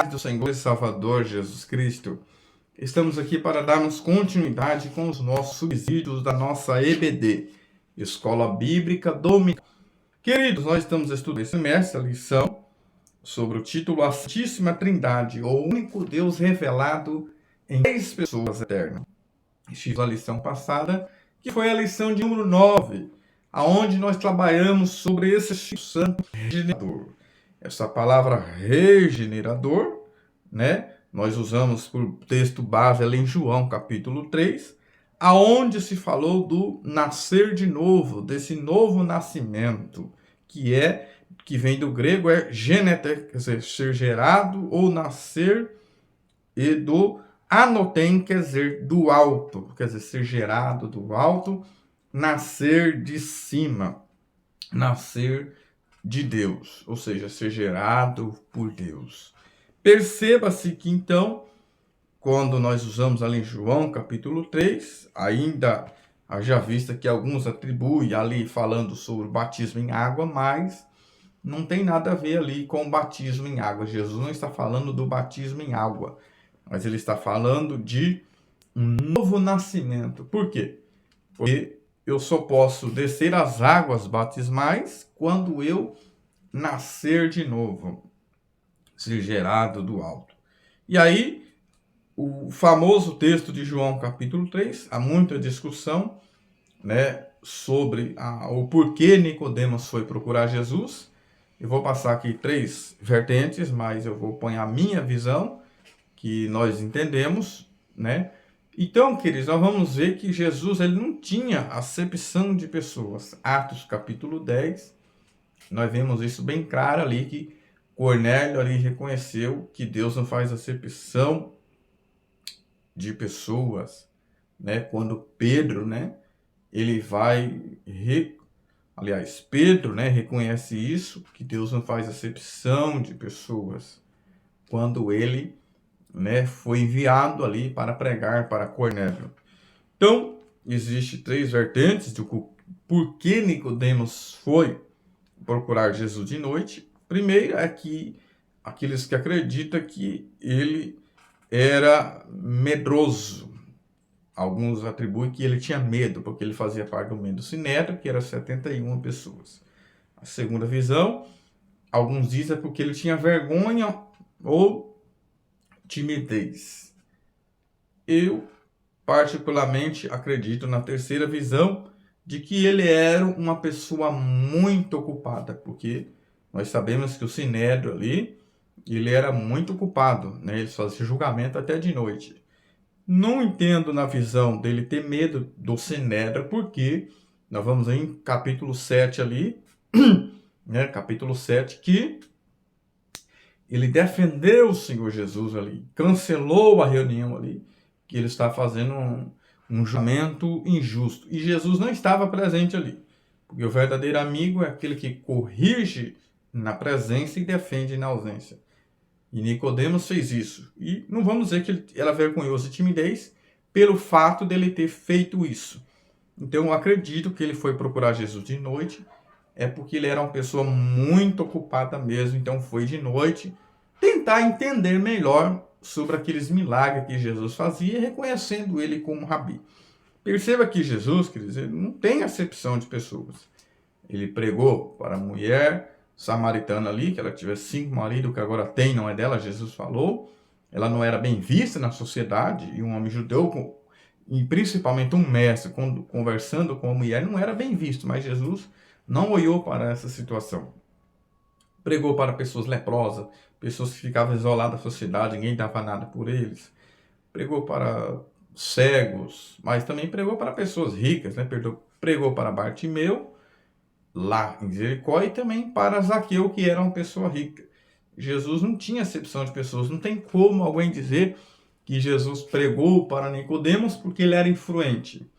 paz do Senhor e Salvador Jesus Cristo. Estamos aqui para darmos continuidade com os nossos subsídios da nossa EBD, Escola Bíblica Dominical. Queridos, nós estamos estudando esse semestre a lição sobre o título A Santíssima Trindade, o único Deus revelado em 3 pessoas eternas. Estive a lição passada, que foi a lição de número 9, aonde nós trabalhamos sobre esse Espírito Santo regenerador. Essa palavra regenerador, né? Nós usamos por texto base ali em João, capítulo 3, aonde se falou do nascer de novo, desse novo nascimento, que vem do grego geneter, quer dizer, ser gerado ou nascer, e do anoten, quer dizer, do alto, quer dizer, ser gerado do alto, nascer de cima, nascer de Deus, ou seja, ser gerado por Deus. Perceba-se que então, quando nós usamos ali em João capítulo 3, ainda haja vista que alguns atribuem ali falando sobre o batismo em água, mas não tem nada a ver ali com o batismo em água. Jesus não está falando do batismo em água, mas ele está falando de um novo nascimento. Por quê? Porque eu só posso descer as águas batismais quando eu nascer de novo, ser gerado do alto. E aí, o famoso texto de João capítulo 3, há muita discussão, né, sobre o porquê Nicodemos foi procurar Jesus. Eu vou passar aqui 3 vertentes, mas eu vou pôr a minha visão, que nós entendemos, né? Então, queridos, nós vamos ver que Jesus ele não tinha acepção de pessoas. Atos capítulo 10, nós vemos isso bem claro ali, que Cornélio ali reconheceu que Deus não faz acepção de pessoas, né? Quando Pedro, né, ele vai, Pedro, né, reconhece isso, que Deus não faz acepção de pessoas, quando ele, né, foi enviado ali para pregar para Cornélio. Então, existe 3 vertentes do porquê Nicodemos foi procurar Jesus de noite. Primeiro é que aqueles que acreditam que ele era medroso. Alguns atribuem que ele tinha medo, porque ele fazia parte do meio do Sinédrio, que era 71 pessoas. A segunda visão, alguns dizem porque ele tinha vergonha ou timidez. Eu, particularmente, acredito na terceira visão, de que ele era uma pessoa muito ocupada, porque nós sabemos que o Sinédrio ali, ele era muito ocupado, né? Eles faziam julgamento até de noite. Não entendo na visão dele ter medo do Sinédrio, porque nós vamos em capítulo 7 ali, né? Capítulo 7, que ele defendeu o Senhor Jesus ali, cancelou a reunião ali, que ele está fazendo um julgamento injusto. E Jesus não estava presente ali, porque o verdadeiro amigo é aquele que corrige na presença e defende na ausência. E Nicodemos fez isso. E não vamos dizer que ele era vergonhoso e timidez pelo fato dele ter feito isso. Então eu acredito que ele foi procurar Jesus de noite, é porque ele era uma pessoa muito ocupada mesmo, então foi de noite tentar entender melhor sobre aqueles milagres que Jesus fazia, reconhecendo ele como rabi. Perceba que Jesus, queridos, ele não tem acepção de pessoas. Ele pregou para a mulher samaritana ali, que ela tivesse 5 maridos, que agora tem, não é dela, Jesus falou. Ela não era bem vista na sociedade, e um homem judeu, e principalmente um mestre, conversando com a mulher, não era bem visto, mas Jesus não olhou para essa situação. Pregou para pessoas leprosas, pessoas que ficavam isoladas da sociedade, ninguém dava nada por eles. Pregou para cegos, mas também pregou para pessoas ricas, né? Pregou para Bartimeu, lá em Jericó, e também para Zaqueu, que era uma pessoa rica. Jesus não tinha acepção de pessoas. Não tem como alguém dizer que Jesus pregou para Nicodemos porque ele era influente.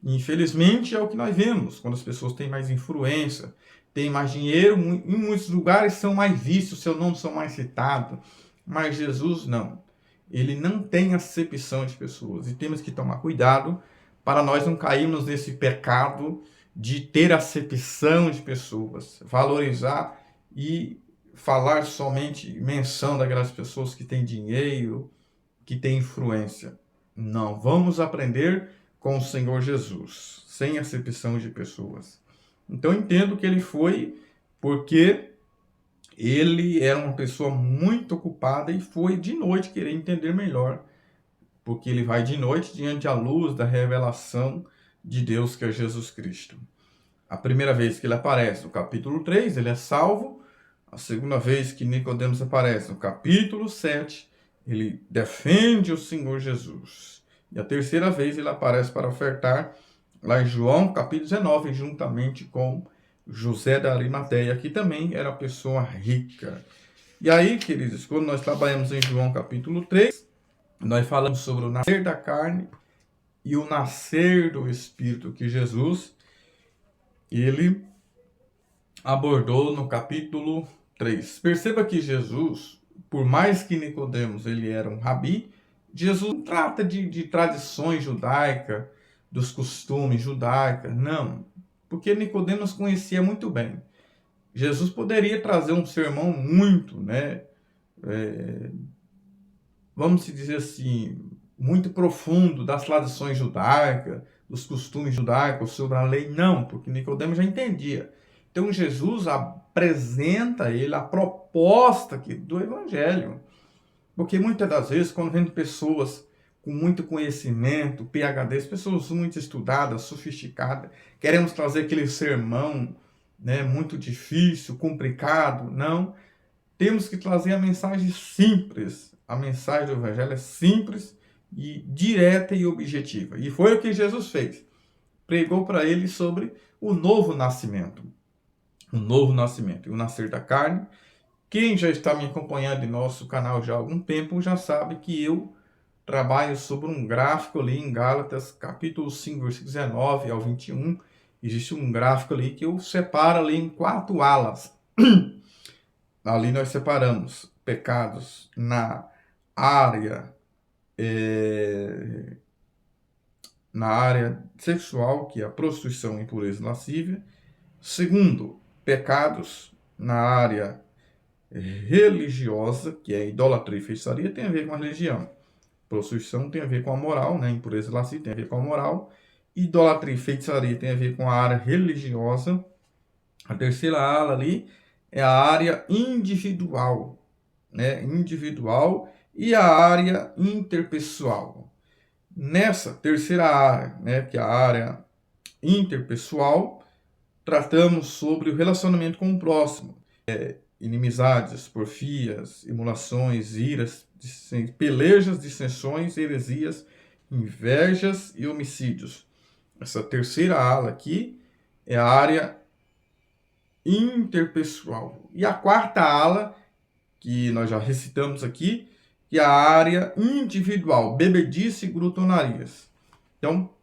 Infelizmente é o que nós vemos, quando as pessoas têm mais influência, têm mais dinheiro, em muitos lugares são mais vistos, seu nome são mais citados, mas Jesus não. Ele não tem acepção de pessoas, e temos que tomar cuidado para nós não cairmos nesse pecado de ter acepção de pessoas, valorizar e falar somente menção daquelas pessoas que têm dinheiro, que têm influência. Não, vamos aprender com o Senhor Jesus, sem acepção de pessoas. Então eu entendo que ele foi porque ele era uma pessoa muito ocupada e foi de noite querer entender melhor, porque ele vai de noite diante da luz da revelação de Deus, que é Jesus Cristo. A primeira vez que ele aparece, no capítulo 3, ele é salvo. A segunda vez que Nicodemos aparece, no capítulo 7, ele defende o Senhor Jesus. E a terceira vez ele aparece para ofertar, lá em João, capítulo 19, juntamente com José da Arimateia, que também era pessoa rica. E aí, queridos, quando nós trabalhamos em João capítulo 3, nós falamos sobre o nascer da carne e o nascer do Espírito, que Jesus, ele abordou no capítulo 3. Perceba que Jesus, por mais que Nicodemos ele era um rabi, Jesus não trata de tradições judaicas, dos costumes judaicos, não. Porque Nicodemos conhecia muito bem. Jesus poderia trazer um sermão muito, vamos dizer assim, muito profundo das tradições judaicas, dos costumes judaicos sobre a lei. Não, porque Nicodemos já entendia. Então Jesus apresenta a ele a proposta do Evangelho. Porque muitas das vezes, quando vem pessoas com muito conhecimento, PhDs, pessoas muito estudadas, sofisticadas, queremos trazer aquele sermão, muito difícil, complicado. Não. Temos que trazer a mensagem simples. A mensagem do Evangelho é simples e direta e objetiva. E foi o que Jesus fez. Pregou para ele sobre o novo nascimento. O novo nascimento, o nascer da carne. Quem já está me acompanhando em nosso canal já há algum tempo já sabe que eu trabalho sobre um gráfico ali em Gálatas, capítulo 5, versículo 19 ao 21. Existe um gráfico ali que eu separo ali em 4 alas. Ali nós separamos pecados na área sexual, que é a prostituição, impureza e lascívia. Segundo, pecados na área religiosa, que é idolatria e feitiçaria, tem a ver com a religião. Prostituição tem a ver com a moral, impureza e lascívia tem a ver com a moral. Idolatria e feitiçaria tem a ver com a área religiosa. A terceira ala ali é a área individual, individual, e a área interpessoal. Nessa terceira área, que é a área interpessoal, tratamos sobre o relacionamento com o próximo. Inimizades, porfias, emulações, iras, pelejas, dissensões, heresias, invejas e homicídios. Essa terceira ala aqui é a área interpessoal. E a quarta ala, que nós já recitamos aqui, que é a área individual, bebedice e glutonarias. Então,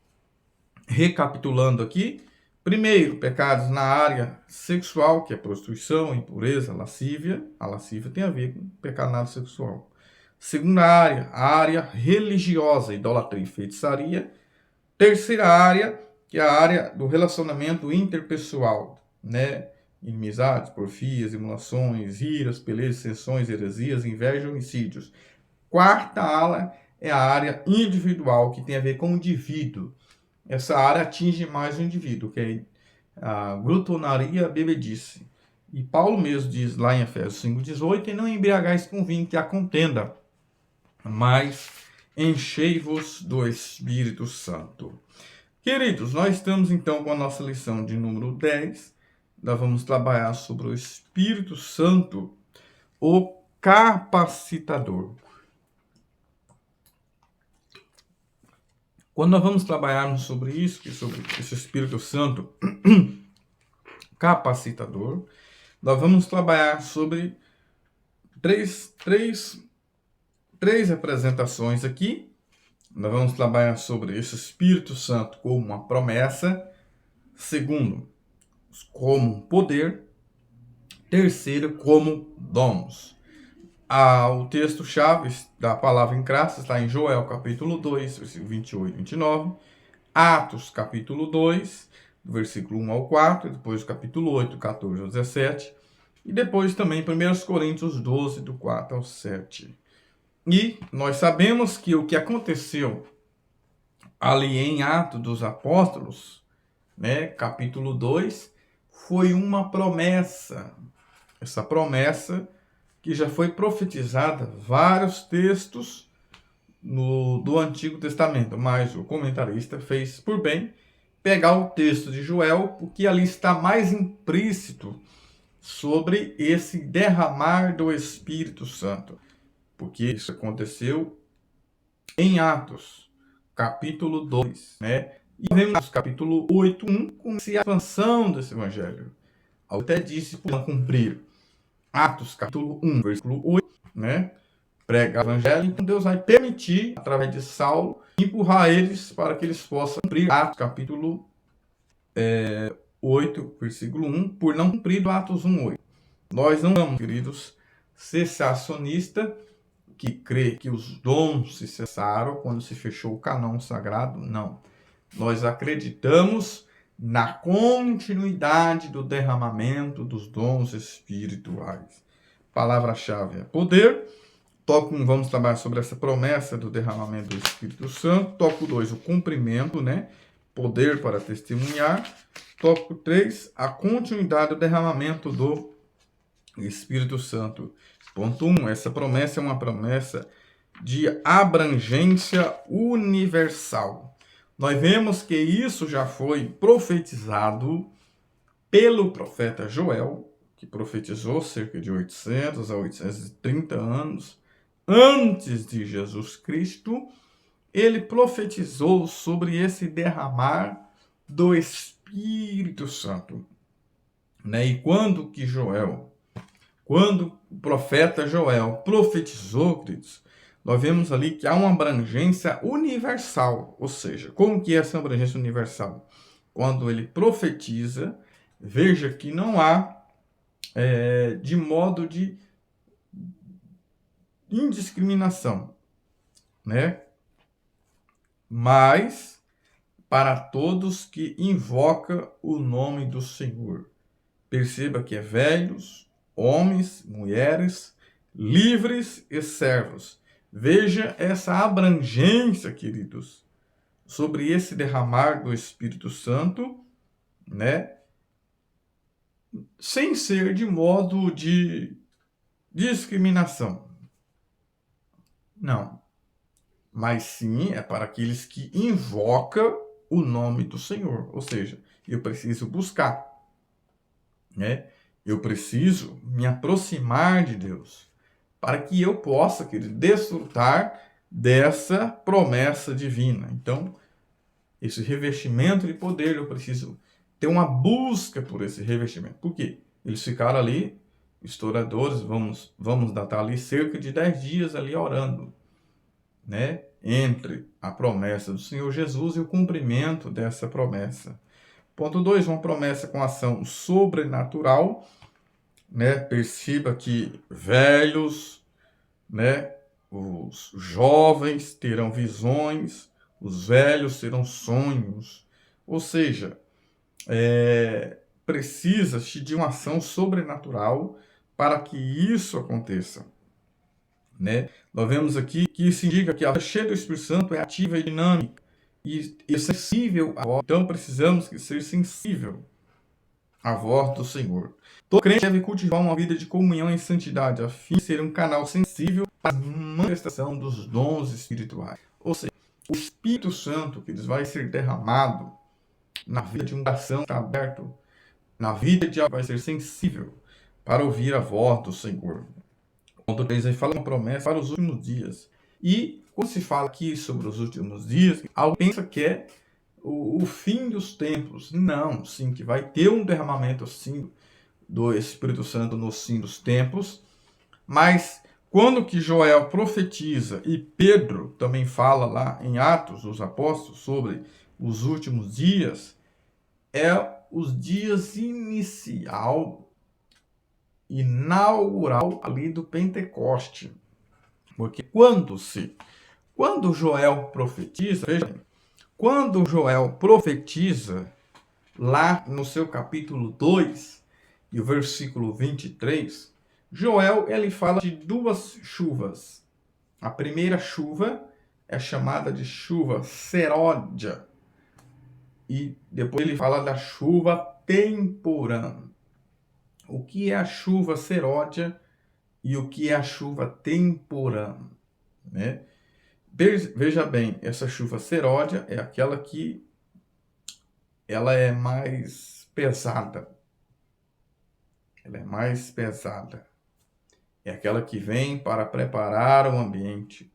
recapitulando aqui, primeiro, pecados na área sexual, que é prostituição, impureza, lascívia. A lascívia tem a ver com pecado na área sexual. Segunda área, a área religiosa, idolatria e feitiçaria. Terceira área, que é a área do relacionamento interpessoal, Inimizades, porfias, emulações, iras, pelejas, dissensões, heresias, inveja e homicídios. Quarta ala é a área individual, que tem a ver com o indivíduo. Essa área atinge mais o indivíduo, que é a glutonaria, a bebedice. E Paulo mesmo diz lá em Efésios 5,18, e não embriagais com vinho, que há contenda, mas enchei-vos do Espírito Santo. Queridos, nós estamos então com a nossa lição de número 10. Nós vamos trabalhar sobre o Espírito Santo, o capacitador. Quando nós vamos trabalhar sobre isso, sobre esse Espírito Santo capacitador, nós vamos trabalhar sobre três representações aqui. Nós vamos trabalhar sobre esse Espírito Santo como uma promessa. Segundo, como um poder. Terceiro, como dons. O texto-chave da palavra em graça está em Joel, capítulo 2, versículo 28 e 29. Atos, capítulo 2, do versículo 1 ao 4. Depois, capítulo 8, 14 ao 17. e depois também 1 Coríntios 12, do 4 ao 7. E nós sabemos que o que aconteceu ali em Atos dos Apóstolos, né, capítulo 2, foi uma promessa. Essa promessa que já foi profetizada vários textos do Antigo Testamento, mas o comentarista fez por bem pegar o texto de Joel, porque ali está mais implícito sobre esse derramar do Espírito Santo, porque isso aconteceu em Atos, capítulo 2, né? E vemos capítulo 8, 1, com a expansão desse evangelho. Até disse por não cumprir. Atos, capítulo 1, versículo 8, né? Prega o evangelho, então Deus vai permitir, através de Saulo, empurrar eles para que eles possam cumprir Atos, capítulo 8, versículo 1, por não cumprir Atos 1, 8. Nós não somos, queridos, cessacionista que crê que os dons se cessaram quando se fechou o canão sagrado. Não. Nós acreditamos na continuidade do derramamento dos dons espirituais. Palavra-chave é poder. Tópico 1, vamos trabalhar sobre essa promessa do derramamento do Espírito Santo. Tópico 2, o cumprimento, né? Poder para testemunhar. Tópico 3, a continuidade do derramamento do Espírito Santo. Ponto 1, essa promessa é uma promessa de abrangência universal. Nós vemos que isso já foi profetizado pelo profeta Joel, que profetizou cerca de 800 a 830 anos antes de Jesus Cristo. Ele profetizou sobre esse derramar do Espírito Santo, né? E quando o profeta Joel profetizou, queridos, nós vemos ali que há uma abrangência universal. Ou seja, como que é essa abrangência universal? Quando ele profetiza, veja que não há de modo de indiscriminação, né? Mas para todos que invocam o nome do Senhor. Perceba que é velhos, homens, mulheres, livres e servos. Veja essa abrangência, queridos, sobre esse derramar do Espírito Santo, né? Sem ser de modo de discriminação. Não. Mas sim é para aqueles que invocam o nome do Senhor. Ou seja, eu preciso buscar, né? Eu preciso me aproximar de Deus para que eu possa, querido, desfrutar dessa promessa divina. Então, esse revestimento de poder, eu preciso ter uma busca por esse revestimento. Por quê? Eles ficaram ali, historiadores, vamos datar ali, cerca de 10 dias ali orando, né? Entre a promessa do Senhor Jesus e o cumprimento dessa promessa. Ponto 2, uma promessa com ação sobrenatural, né? Perceba que velhos, né? Os jovens terão visões, os velhos terão sonhos. Ou seja, precisa-se de uma ação sobrenatural para que isso aconteça, né? Nós vemos aqui que isso indica que a cheia do Espírito Santo é ativa e dinâmica e sensível à voz. Então precisamos ser sensível à voz do Senhor. Todo crente deve cultivar uma vida de comunhão e santidade, a fim de ser um canal sensível para a manifestação dos dons espirituais. Ou seja, o Espírito Santo, que vai ser derramado na vida de um coração que está aberto, na vida de alguém vai ser sensível para ouvir a voz do Senhor. Ponto 3, aí fala uma promessa para os últimos dias. E quando se fala aqui sobre os últimos dias, alguém pensa que é o fim dos tempos. Não, sim, que vai ter um derramamento sim do Espírito Santo no fim dos tempos. Mas quando que Joel profetiza e Pedro também fala lá em Atos dos Apóstolos sobre os últimos dias, é os dias inaugural ali do Pentecoste. Porque quando Joel profetiza, veja, quando Joel profetiza lá no seu capítulo 2, e o versículo 23, Joel ele fala de duas chuvas. A primeira chuva é chamada de chuva seródia. E depois ele fala da chuva temporã. O que é a chuva seródia e o que é a chuva temporã? Né? Veja bem, essa chuva seródia é aquela que ela é mais pesada. Ela é mais pesada. É aquela que vem para preparar o ambiente.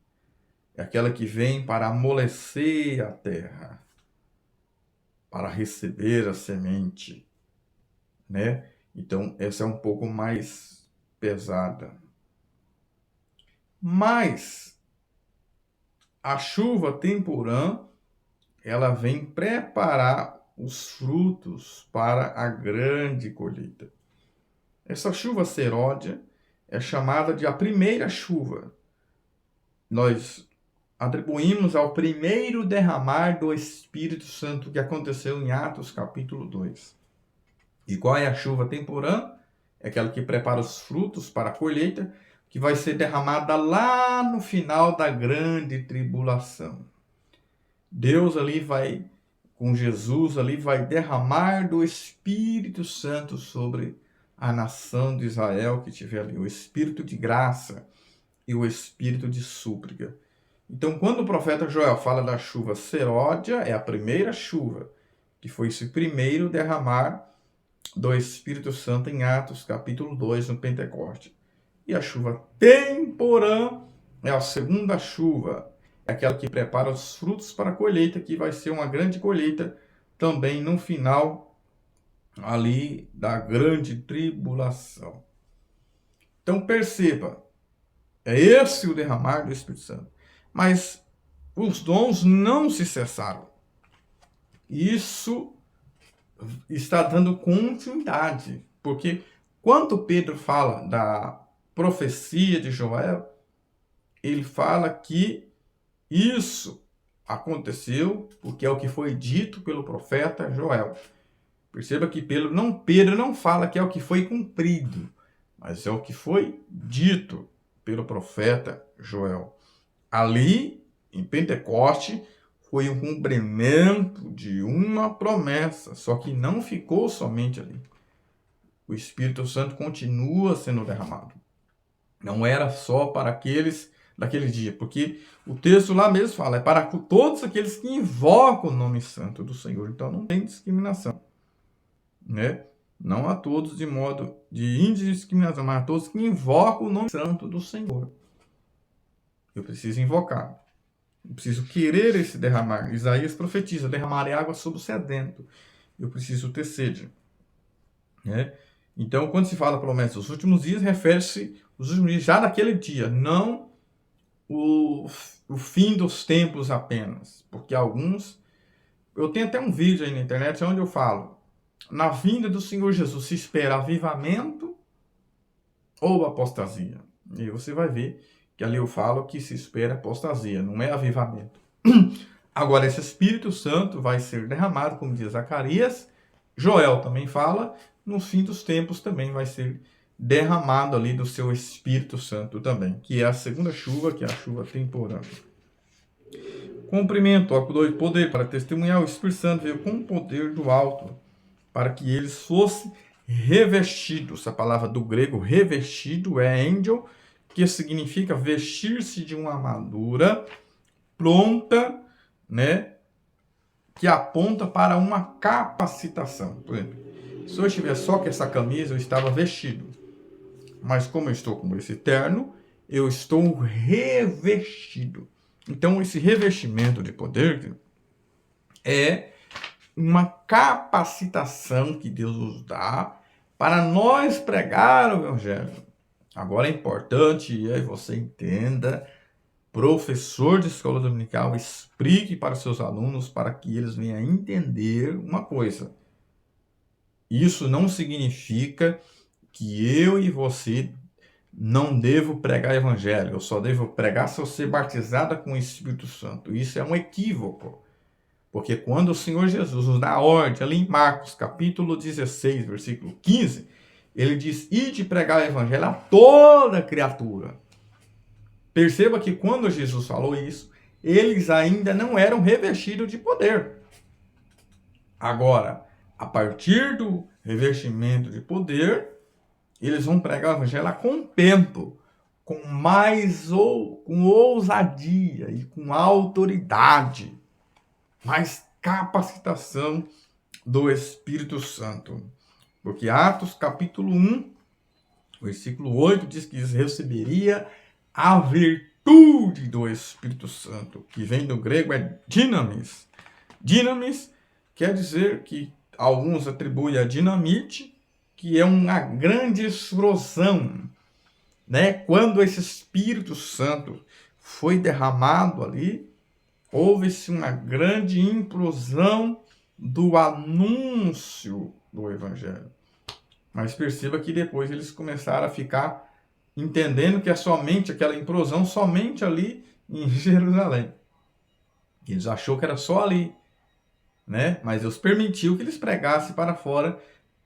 É aquela que vem para amolecer a terra, para receber a semente, né? Então, essa é um pouco mais pesada. Mas a chuva temporã, ela vem preparar os frutos para a grande colheita. Essa chuva seródia é chamada de a primeira chuva. Nós atribuímos ao primeiro derramar do Espírito Santo que aconteceu em Atos capítulo 2. E qual é a chuva temporã? É aquela que prepara os frutos para a colheita, que vai ser derramada lá no final da grande tribulação. Deus ali vai, com Jesus ali, vai derramar do Espírito Santo sobre a nação de Israel que tiver ali, o Espírito de graça e o Espírito de súplica. Então, quando o profeta Joel fala da chuva seródia, é a primeira chuva, que foi esse primeiro derramar do Espírito Santo em Atos, capítulo 2, no Pentecoste. E a chuva temporã é a segunda chuva, é aquela que prepara os frutos para a colheita, que vai ser uma grande colheita também no final ali da grande tribulação. Então, perceba, é esse o derramar do Espírito Santo. Mas os dons não se cessaram. Isso está dando continuidade, porque quando Pedro fala da profecia de Joel, ele fala que isso aconteceu porque é o que foi dito pelo profeta Joel. Perceba que Pedro não fala que é o que foi cumprido, mas é o que foi dito pelo profeta Joel. Ali, em Pentecoste, foi um cumprimento de uma promessa, só que não ficou somente ali. O Espírito Santo continua sendo derramado. Não era só para aqueles daquele dia, porque o texto lá mesmo fala, é para todos aqueles que invocam o nome santo do Senhor. Então não tem discriminação, né? Não a todos de modo de indiscriminação, mas a todos que invocam o nome santo do Senhor. Eu preciso invocar. Eu preciso querer esse derramar. Isaías profetiza, derramarei água sobre o sedento. Eu preciso ter sede. Né? Então, quando se fala promessa dos últimos dias, refere-se os últimos dias já daquele dia, não o fim dos tempos apenas. Porque alguns... Eu tenho até um vídeo aí na internet onde eu falo, na vinda do Senhor Jesus se espera avivamento ou apostasia. E você vai ver que ali eu falo que se espera apostasia, não é avivamento. Agora, esse Espírito Santo vai ser derramado, como diz Zacarias. Joel também fala, no fim dos tempos também vai ser derramado ali do seu Espírito Santo também, que é a segunda chuva, que é a chuva temporã. Cumprimento, ó, poder para testemunhar, o Espírito Santo veio com o poder do alto, para que eles fossem revestidos. A palavra do grego revestido é angel, que significa vestir-se de uma armadura pronta, né, que aponta para uma capacitação. Por exemplo, se eu estivesse só com essa camisa, eu estava vestido. Mas como eu estou com esse terno, eu estou revestido. Então, esse revestimento de poder é uma capacitação que Deus nos dá para nós pregar o Evangelho. Agora é importante que você entenda, professor de escola dominical, explique para os seus alunos para que eles venham a entender uma coisa. Isso não significa que eu e você não devo pregar evangelho. Eu só devo pregar se eu ser batizada com o Espírito Santo. Isso é um equívoco. Porque quando o Senhor Jesus nos dá a ordem, ali em Marcos, capítulo 16, versículo 15, Ele diz, ide pregar o evangelho a toda criatura. Perceba que quando Jesus falou isso, eles ainda não eram revestidos de poder. Agora, a partir do revestimento de poder, eles vão pregar o evangelho a contento, com com ousadia e com autoridade, mais capacitação do Espírito Santo. Porque Atos capítulo 1, versículo 8, diz que receberia a virtude do Espírito Santo, que vem do grego é dinamis. Dinamis quer dizer que alguns atribuem a dinamite, que é uma grande explosão, né? Quando esse Espírito Santo foi derramado ali, houve-se uma grande implosão do anúncio do Evangelho. Mas perceba que depois eles começaram a ficar entendendo que é somente aquela implosão, somente ali em Jerusalém. Eles achou que era só ali, né? Mas Deus permitiu que eles pregassem para fora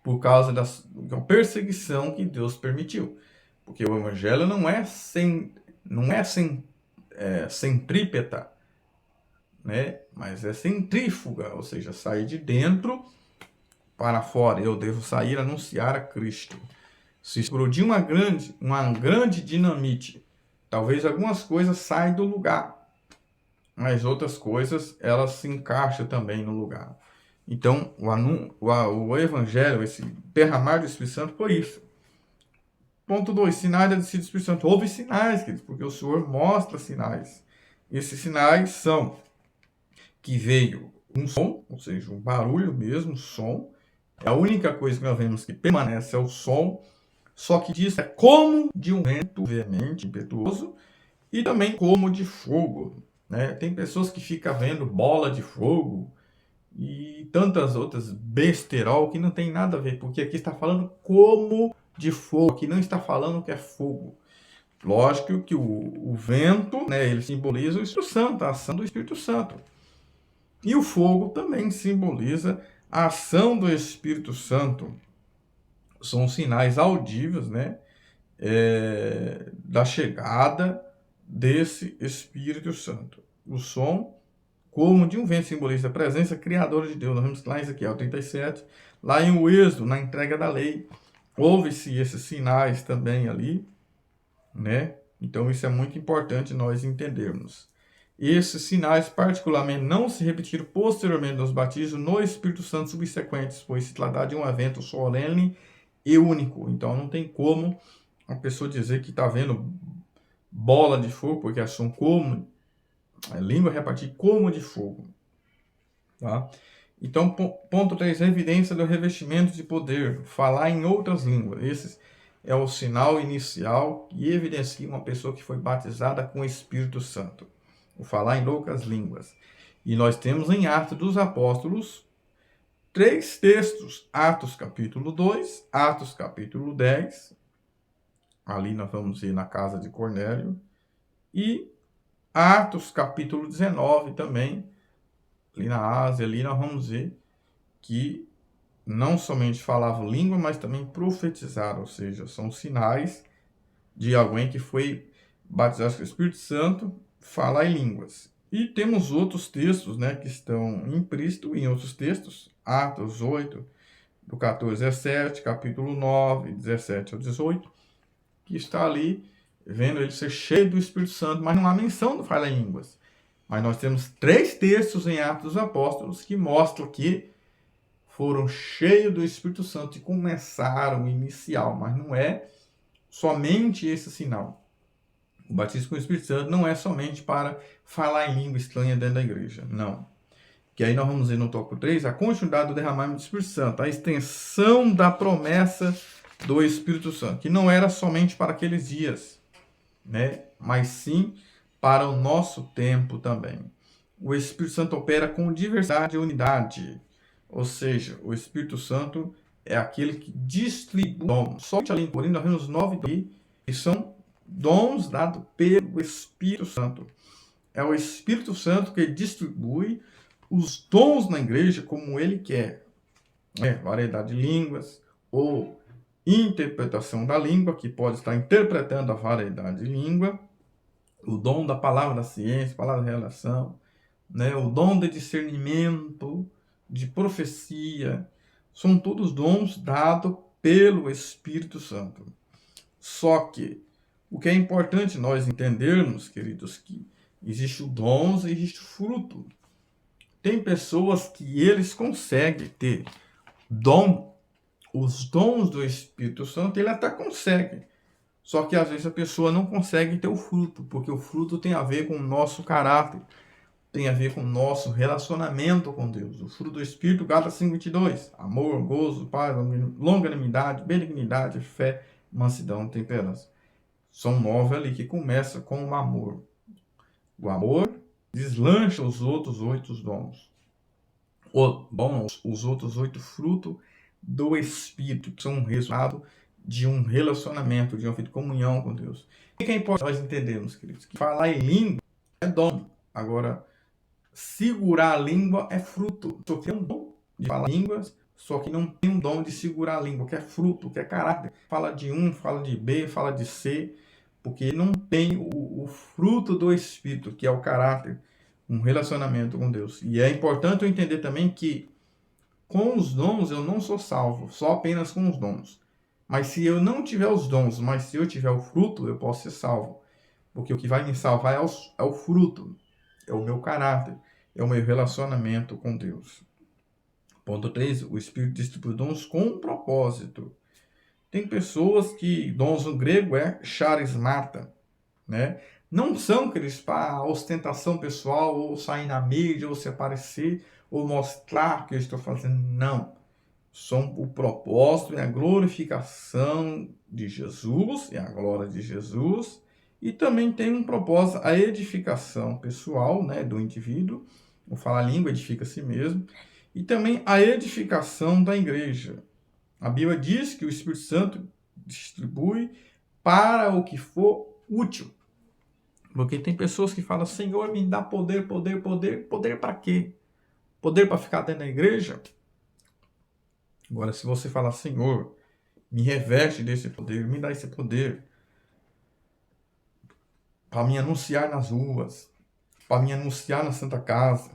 por causa da perseguição que Deus permitiu. Porque o Evangelho não é centrípeta, né? Mas é centrífuga, ou seja, sair de dentro para fora. Eu devo sair a anunciar a Cristo. Se explodir uma grande dinamite, talvez algumas coisas saiam do lugar, mas outras coisas elas se encaixam também no lugar. Então, o Evangelho, esse derramar do Espírito Santo, foi isso. Ponto 2, sinais da descida do Espírito Santo. Houve sinais, queridos, porque o Senhor mostra sinais. Esses sinais são que veio um som, ou seja, um barulho mesmo, som. É a única coisa que nós vemos que permanece é o som, só que diz é como de um vento veemente, impetuoso, e também como de fogo, né? Tem pessoas que ficam vendo bola de fogo e tantas outras besterol que não tem nada a ver, porque aqui está falando como de fogo, que não está falando que é fogo. Lógico que o vento, né, ele simboliza o Espírito Santo, a ação do Espírito Santo. E o fogo também simboliza a ação do Espírito Santo. São sinais audíveis, né, da chegada desse Espírito Santo. O som, como de um vento, simboliza a presença criadora de Deus. Nós vemos lá em Ezequiel 37, lá em Êxodo, na entrega da lei. Houve-se esses sinais também ali, né? Então isso é muito importante nós entendermos. Esses sinais, particularmente, não se repetiram posteriormente nos batismos no Espírito Santo subsequentes, pois se tratar de um evento solene e único. Então não tem como a pessoa dizer que está vendo bola de fogo, porque são como a língua repartir como de fogo. Tá? Então, ponto 3, evidência do revestimento de poder, falar em outras línguas. Esse é o sinal inicial que evidencia uma pessoa que foi batizada com o Espírito Santo. O falar em outras línguas. E nós temos em Atos dos Apóstolos 3 textos. Atos capítulo 2, Atos capítulo 10. Ali nós vamos ir na casa de Cornélio. E Atos capítulo 19 também. Ali na Ásia, ali nós vamos ver que não somente falavam língua, mas também profetizaram, ou seja, são sinais de alguém que foi batizado com o Espírito Santo, falar em línguas. E temos outros textos, né, que estão implícitos em outros textos, Atos 8, do 14 a 7, capítulo 9, 17 ao 18, que está ali, vendo ele ser cheio do Espírito Santo, mas não há menção do falar em línguas. Mas nós temos 3 textos em Atos dos Apóstolos que mostram que foram cheios do Espírito Santo e começaram o inicial, mas não é somente esse sinal. O batismo com o Espírito Santo não é somente para falar em língua estranha dentro da igreja, não. Que aí nós vamos ver no tópico 3, a continuidade do derramamento do Espírito Santo, a extensão da promessa do Espírito Santo, que não era somente para aqueles dias, né? Mas sim para o nosso tempo também. O Espírito Santo opera com diversidade e unidade. Ou seja, o Espírito Santo é aquele que distribui dons. Somente ali em Coríntios nós vemos 9 dons, que são dons dados pelo Espírito Santo. É o Espírito Santo que distribui os dons na igreja como ele quer. Variedade de línguas, ou interpretação da língua, que pode estar interpretando a variedade de língua, o dom da palavra da ciência, palavra da relação, né? O dom de discernimento, de profecia, são todos dons dados pelo Espírito Santo. Só que o que é importante nós entendermos, queridos, que existe o dons e existe o fruto. Tem pessoas que eles conseguem ter dom, os dons do Espírito Santo, ele até consegue. Só que às vezes a pessoa não consegue ter o fruto, porque o fruto tem a ver com o nosso caráter, tem a ver com o nosso relacionamento com Deus. O fruto do Espírito, Gálatas 5:22, amor, gozo, paz, longanimidade, benignidade, fé, mansidão, temperança. São 9 ali que começa com o amor. O amor deslancha os outros 8 dons. Os outros 8 frutos do Espírito, que são um resultado de um relacionamento, de uma vida de comunhão com Deus. O que é importante nós entendermos, queridos? Que falar em língua é dom. Agora, segurar a língua é fruto. Só que é um dom de falar línguas, só que não tem um dom de segurar a língua, que é fruto, que é caráter. Fala de um, fala de B, fala de C, porque não tem o fruto do Espírito, que é o caráter, um relacionamento com Deus. E é importante eu entender também que com os dons eu não sou salvo, só apenas com os dons. Mas se eu não tiver os dons, mas se eu tiver o fruto, eu posso ser salvo. Porque o que vai me salvar é o fruto, é o meu caráter, é o meu relacionamento com Deus. Ponto 3, o Espírito distribui dons com um propósito. Tem pessoas que, dons no grego é charismata, né? Não são aqueles para ostentação pessoal, ou sair na mídia, ou se aparecer, ou mostrar que eu estou fazendo. Não. São o propósito e a glorificação de Jesus, e a glória de Jesus, e também tem um propósito, a edificação pessoal, né, do indivíduo, o falar língua edifica a si mesmo, e também a edificação da igreja. A Bíblia diz que o Espírito Santo distribui para o que for útil. Porque tem pessoas que falam, Senhor, me dá poder, poder, poder. Poder para quê? Poder para ficar dentro da igreja? Agora, se você falar, Senhor, me reveste desse poder, me dá esse poder para me anunciar nas ruas, para me anunciar na Santa Casa,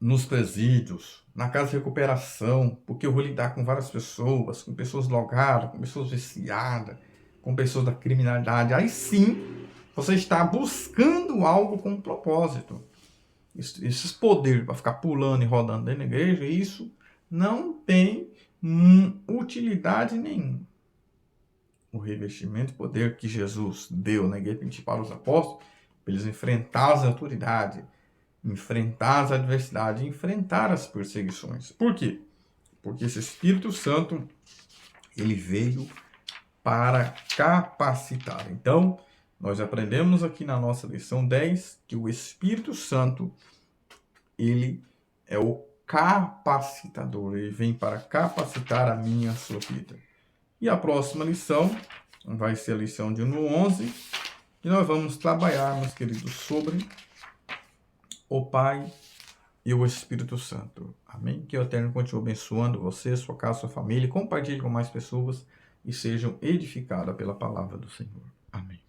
nos presídios, na casa de recuperação, porque eu vou lidar com várias pessoas, com pessoas drogadas, com pessoas viciadas, com pessoas da criminalidade. Aí sim, você está buscando algo com um propósito. Esses poderes para ficar pulando e rodando dentro da igreja, isso não tem utilidade nenhuma. O revestimento de poder que Jesus deu na igreja para os apóstolos, para eles enfrentar as autoridades, enfrentar as adversidades, enfrentar as perseguições. Por quê? Porque esse Espírito Santo, ele veio para capacitar. Então, nós aprendemos aqui na nossa lição 10 que o Espírito Santo, ele é o capacitador, ele vem para capacitar a minha a sua vida. E a próxima lição vai ser a lição de número 11, e nós vamos trabalhar, meus queridos, sobre o Pai e o Espírito Santo. Amém? Que o Eterno continue abençoando você, sua casa, sua família, compartilhe com mais pessoas e sejam edificadas pela palavra do Senhor. Amém.